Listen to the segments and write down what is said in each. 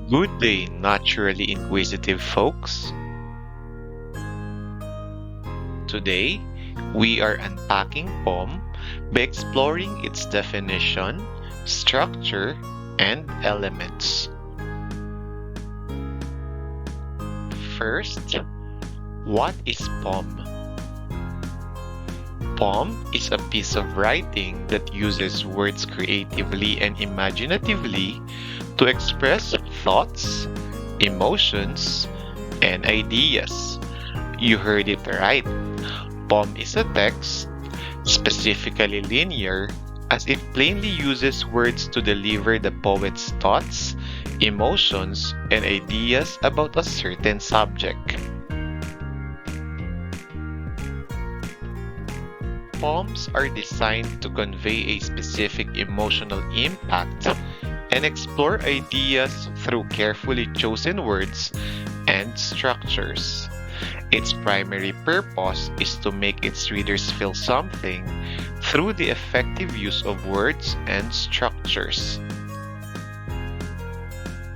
Good day, naturally inquisitive folks. Today, we are unpacking POM by exploring its definition, structure, and elements. First, what is POM? POM is a piece of writing that uses words creatively and imaginatively to express thoughts, emotions, and ideas. You heard it right. POM is a text, specifically linear, as it plainly uses words to deliver the poet's thoughts, emotions, and ideas about a certain subject. Poems are designed to convey a specific emotional impact and explore ideas through carefully chosen words and structures. Its primary purpose is to make its readers feel something through the effective use of words and structures.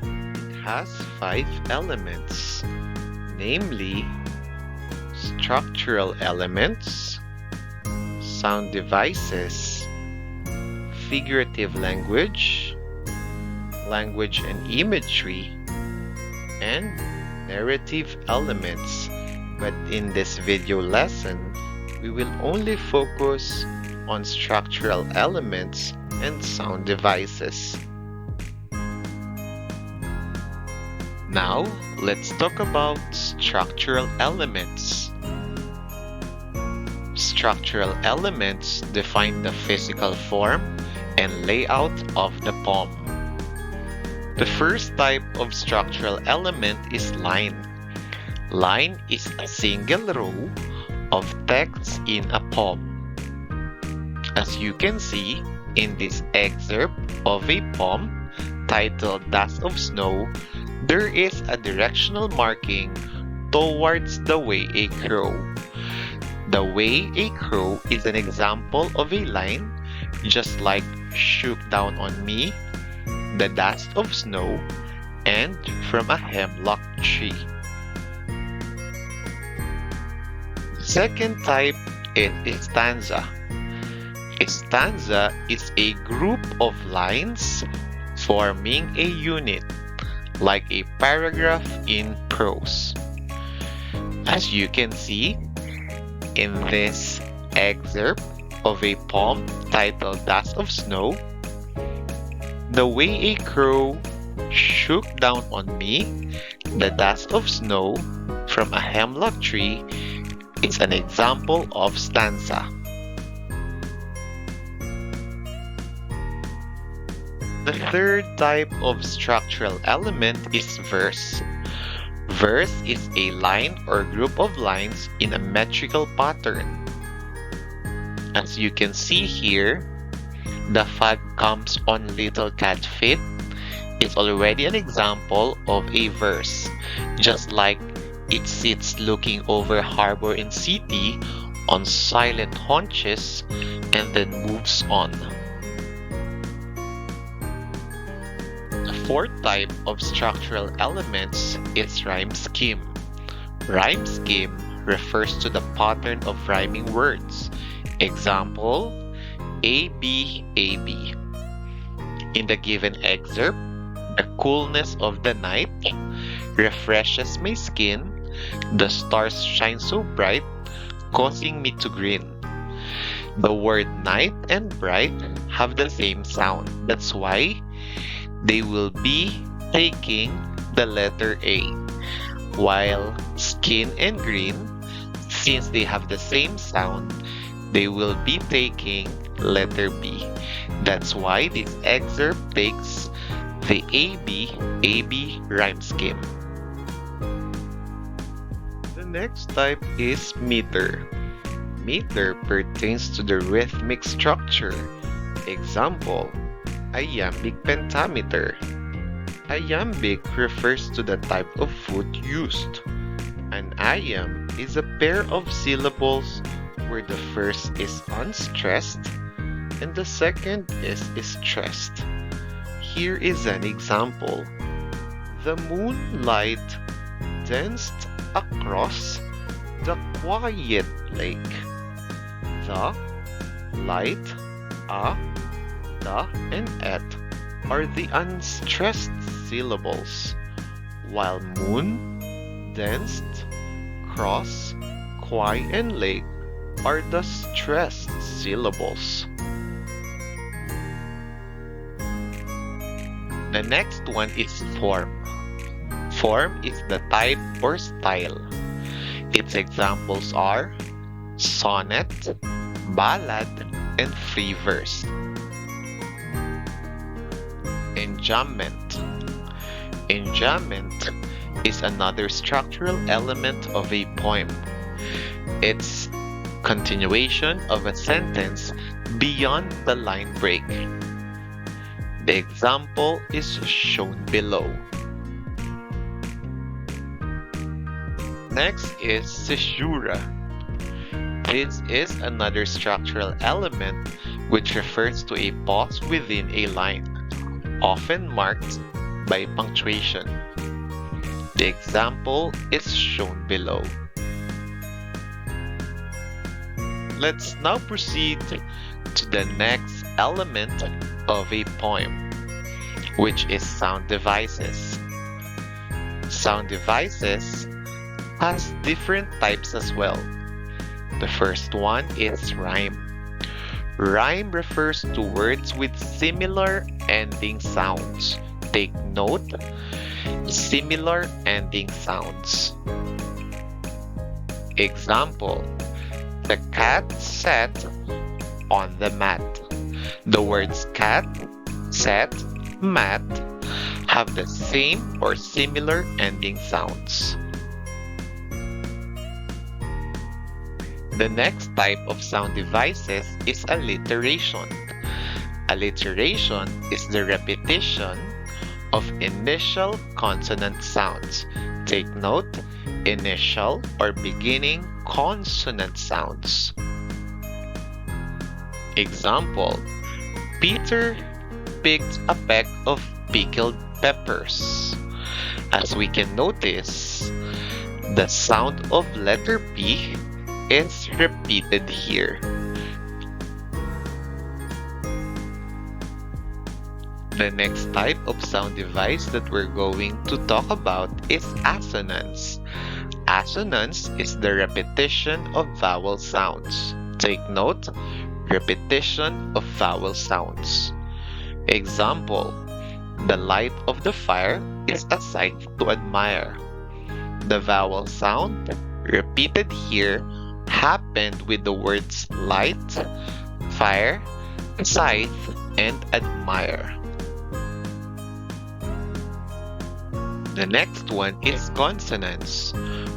It has 5 elements, namely structural elements, sound devices, figurative language, language and imagery, and narrative elements. But in this video lesson, we will only focus on structural elements and sound devices. Now, let's talk about structural elements. Structural elements define the physical form and layout of the poem. The first type of structural element is line. Line is a single row of text in a poem. As you can see in this excerpt of a poem titled Dust of Snow, there is a directional marking towards the way a crow. The way a crow is an example of a line, just like shook down on me, the dust of snow, and from a hemlock tree. Second type is a stanza. A stanza is a group of lines forming a unit, like a paragraph in prose. As you can see in this excerpt of a poem titled Dust of Snow, the way a crow shook down on me, the dust of snow from a hemlock tree is an example of stanza. The third type of structural element is verse. Verse is a line or group of lines in a metrical pattern. As you can see here, the fog comes on little cat feet is already an example of a verse, just like it sits looking over harbor and city on silent haunches and then moves on. The fourth type of structural elements is rhyme scheme. Rhyme scheme refers to the pattern of rhyming words. Example, AB, AB. In the given excerpt, the coolness of the night refreshes my skin. The stars shine so bright, causing me to grin. The word night and bright have the same sound. That's why they will be taking the letter A. While skin and green, since they have the same sound, they will be taking letter B. That's why this excerpt takes the AB rhyme scheme. The next type is meter. Meter pertains to the rhythmic structure. Example, iambic pentameter. Iambic refers to the type of foot used. An iamb is a pair of syllables where the first is unstressed and the second is stressed. Here is an example. The moonlight danced across the quiet lake. The, light, a, the, and et are the unstressed syllables, while moon, danced, cross, quai, and lake are the stressed syllables. The next one is form. Form is the type or style. Its examples are sonnet, ballad, and free verse. Enjambment. Enjambment is another structural element of a poem. It's continuation of a sentence beyond the line break. The example is shown below. Next is caesura. This is another structural element which refers to a pause within a line, often marked by punctuation. The example is shown below. Let's now proceed to the next element of a poem, which is sound devices. Sound devices has different types as well. The first one is rhyme. Rhyme refers to words with similar ending sounds. Take note, similar ending sounds. Example, the cat sat on the mat. The words cat, sat, mat have the same or similar ending sounds. The next type of sound devices is alliteration. Alliteration is the repetition of initial consonant sounds. Take note, initial or beginning consonant sounds. Example, Peter picked a peck of pickled peppers. As we can notice, the sound of letter P is repeated here. The next type of sound device that we're going to talk about is assonance. Assonance is the repetition of vowel sounds. Take note, repetition of vowel sounds. Example, the light of the fire is a sight to admire. The vowel sound repeated here happened with the words light, fire, sight, and admire. The next one is consonance.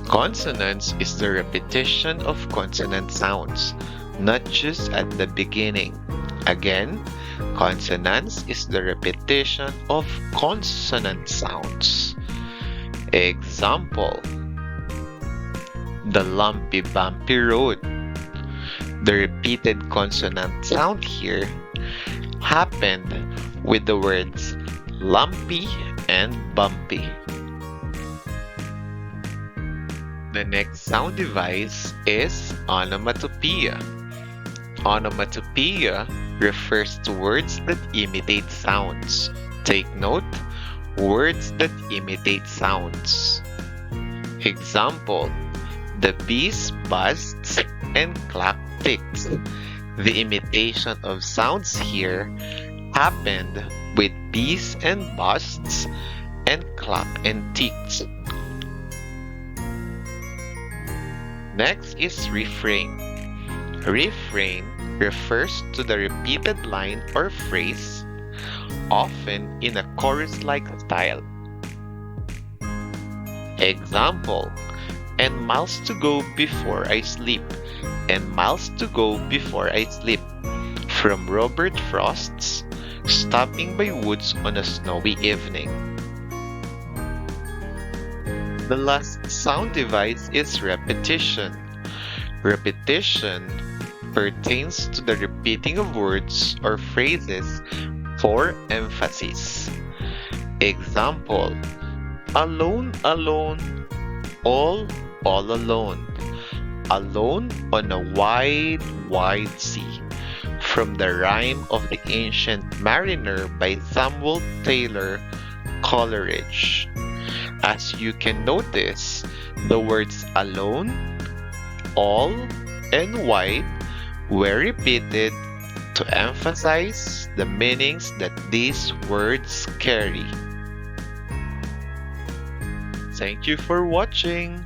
Consonance is the repetition of consonant sounds, not just at the beginning. Again, consonance is the repetition of consonant sounds. Example, the lumpy bumpy road. The repeated consonant sound here happened with the words lumpy and bumpy. The next sound device is onomatopoeia. Onomatopoeia refers to words that imitate sounds. Take note, words that imitate sounds. Example, the bees buzzed and clock ticked. The imitation of sounds here happened with bees and buzzed and clock and ticked. Next is refrain. Refrain refers to the repeated line or phrase, often in a chorus-like style. Example, and miles to go before I sleep, and miles to go before I sleep, from Robert Frost's Stopping by Woods on a Snowy Evening. The last sound device is repetition. Repetition pertains to the repeating of words or phrases for emphasis. Example, Alone, alone, all alone. Alone on a wide, wide sea. From the rhyme of the ancient mariner by Samuel Taylor Coleridge. As you can notice, the words alone, all, and wide were repeated to emphasize the meanings that these words carry. Thank you for watching.